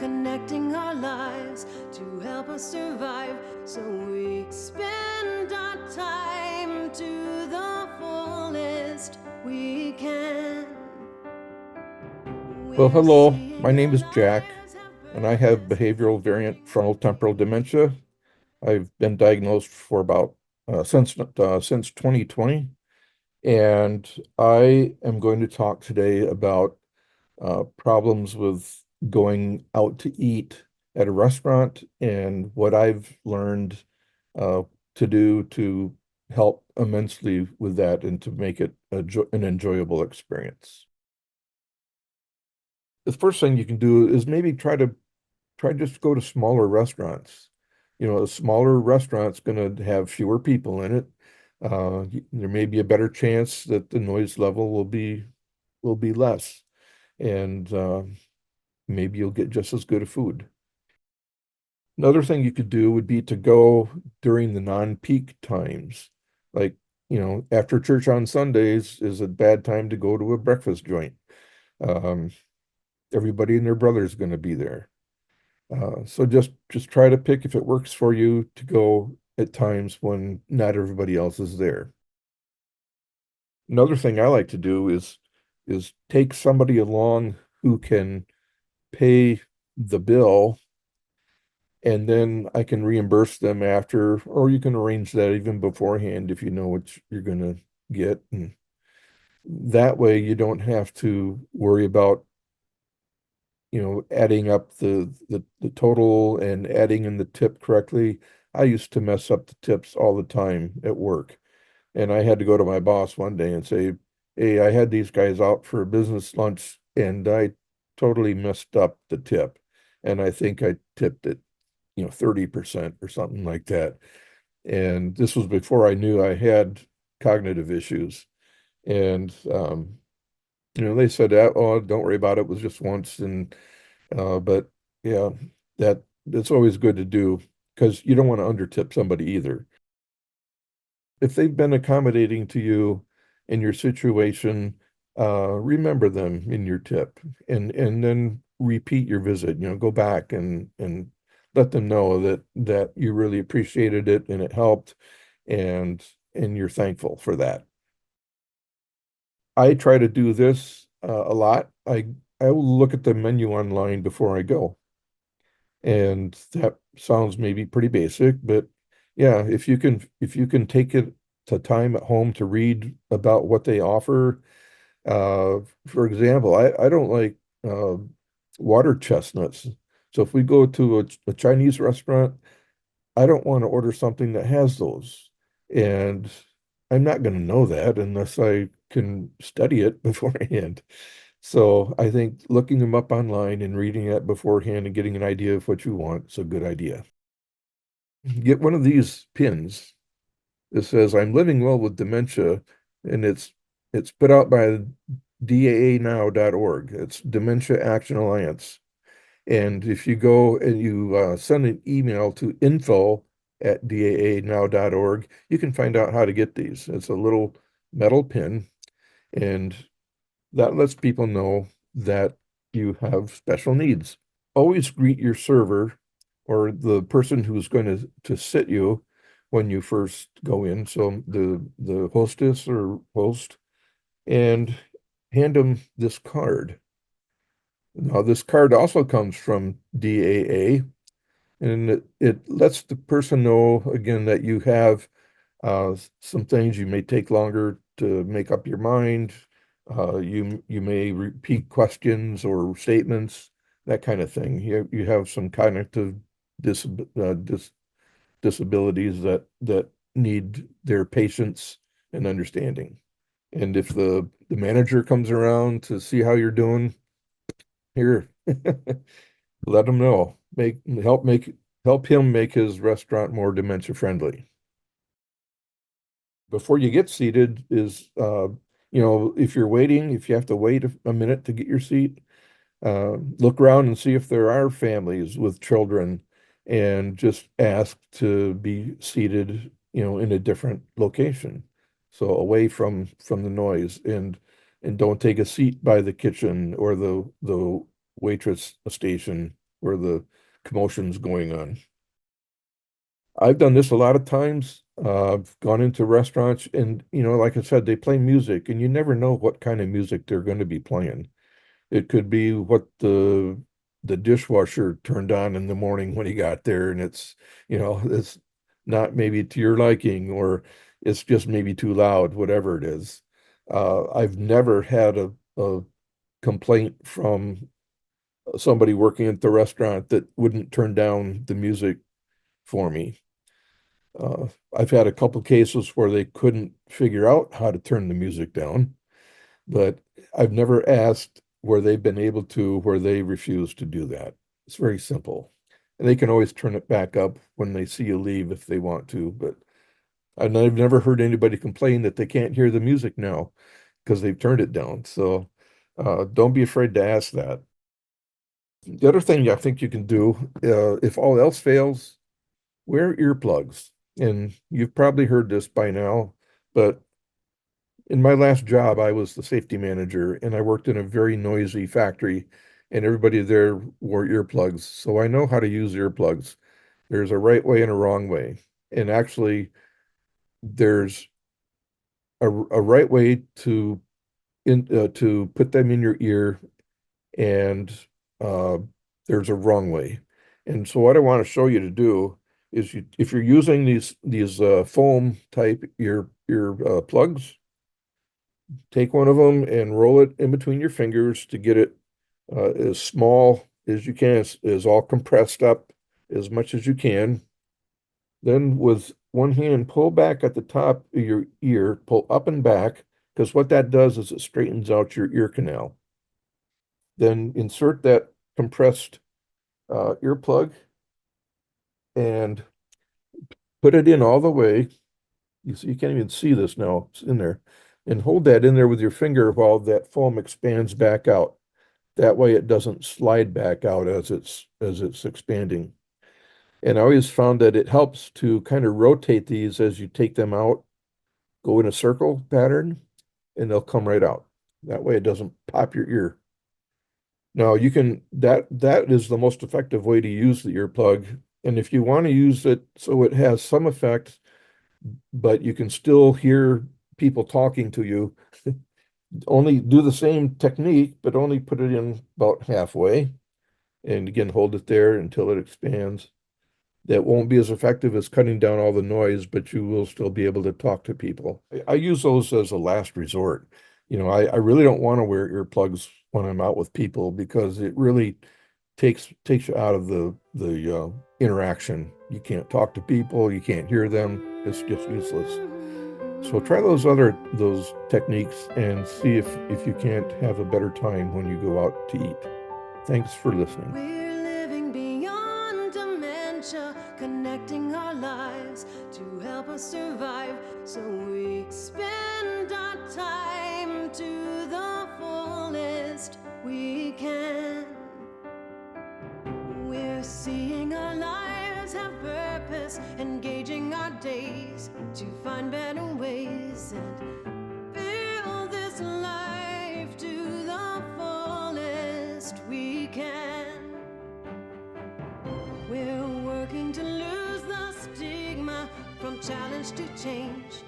connecting our lives to help us survive, so we spend our time to the fullest we can. Well, hello. My name is Jack, and I have behavioral variant frontal temporal dementia. I've been diagnosed for about since 2020, and I am going to talk today about problems with going out to eat at a restaurant and what I've learned uh, to do to help immensely with that and to make it an enjoyable experience. The first thing you can do is maybe try just go to smaller restaurants. You know, a smaller restaurant's going to have fewer people in it. There may be a better chance that the noise level will be less, and maybe you'll get just as good a food. Another thing you could do would be to go during the non-peak times, like after church on Sundays is a bad time to go to a breakfast joint. Um, Everybody and their brother is going to be there. So just try to pick if it works for you to go at times when not everybody else is there. Another thing I like to do is take somebody along who can pay the bill, and then I can reimburse them after, or you can arrange that even beforehand if you know what you're going to get. And that way you don't have to worry about adding up the total and adding in the tip correctly. I used to mess up the tips all the time at work. And I had to go to my boss one day and say, hey, I had these guys out for a business lunch and I totally messed up the tip. And I think I tipped it, 30% or something like that. And this was before I knew I had cognitive issues. And they said, oh, don't worry about it. It was just once. And but yeah, that's always good to do because you don't want to undertip somebody either. If they've been accommodating to you in your situation, remember them in your tip and then repeat your visit. Go back and let them know that you really appreciated it and it helped, and you're thankful for that. I try to do this a lot. I will look at the menu online before I go. And that sounds maybe pretty basic, but yeah, if you can take it to time at home to read about what they offer. For example, I don't like water chestnuts. So if we go to a Chinese restaurant, I don't want to order something that has those. And I'm not going to know that unless I can study it beforehand. So I think looking them up online and reading it beforehand and getting an idea of what you want is a good idea. Get one of these pins that says, I'm living well with dementia, and it's put out by DAAnow.org. It's Dementia Action Alliance. And if you go and you send an email to info@daanow.org, you can find out how to get these. It's a little metal pin, and that lets people know that you have special needs. Always greet your server or the person who's going to sit you when you first go in. So the hostess or host, and hand them this card. Now, this card also comes from DAA, and it lets the person know again that you have some things you may take longer to make up your mind. You may repeat questions or statements, that kind of thing. You have some cognitive disabilities that need their patience and understanding. And if the manager comes around to see how you're doing, here, let him know. Help him make his restaurant more dementia friendly. Before you get seated is if you're waiting, if you have to wait a minute to get your seat, look around and see if there are families with children, and just ask to be seated, in a different location, so away from the noise, and don't take a seat by the kitchen or the waitress station. where the commotion's going on. I've done this a lot of times. I've gone into restaurants and, like I said, they play music and you never know what kind of music they're going to be playing. It could be what the dishwasher turned on in the morning when he got there, and it's not maybe to your liking, or it's just maybe too loud, whatever it is. I've never had a complaint from somebody working at the restaurant that wouldn't turn down the music for me. Uh, I've had a couple cases where they couldn't figure out how to turn the music down, but I've never asked where they've been able to, where they refuse to do that. It's very simple. And they can always turn it back up when they see you leave if they want to. But I've never heard anybody complain that they can't hear the music now because they've turned it down. So don't be afraid to ask that. The other thing I think you can do, if all else fails, wear earplugs. And you've probably heard this by now, but in my last job, I was the safety manager and I worked in a very noisy factory and everybody there wore earplugs. So I know how to use earplugs. There's a right way and a wrong way. And actually, there's a right way to put them in your ear, and uh, there's a wrong way. And so what I want to show you to do is if you're using these foam type ear plugs, take one of them and roll it in between your fingers to get it as small as you can, as all compressed up as much as you can. Then with one hand, pull back at the top of your ear, pull up and back, because what that does is it straightens out your ear canal. Then insert that compressed earplug and put it in all the way. You can't even see this now, it's in there. And hold that in there with your finger while that foam expands back out. That way it doesn't slide back out as it's expanding. And I always found that it helps to kind of rotate these as you take them out, go in a circle pattern, and they'll come right out. That way it doesn't pop your ear. Now that is the most effective way to use the earplug. And if you want to use it so it has some effect, but you can still hear people talking to you, only do the same technique, but only put it in about halfway. And again, hold it there until it expands. That won't be as effective as cutting down all the noise, but you will still be able to talk to people. I use those as a last resort. I really don't want to wear earplugs when I'm out with people because it really takes you out of the interaction. You can't talk to people, you can't hear them. It's just useless. So try those techniques and see if you can't have a better time when you go out to eat. Thanks for listening. We're living beyond dementia, connecting our lives to help us survive. So we spend our time to the fullest we can. We're seeing our lives have purpose, engaging our days to find better ways and build this life to the fullest we can. We're working to lose the stigma, from challenge to change.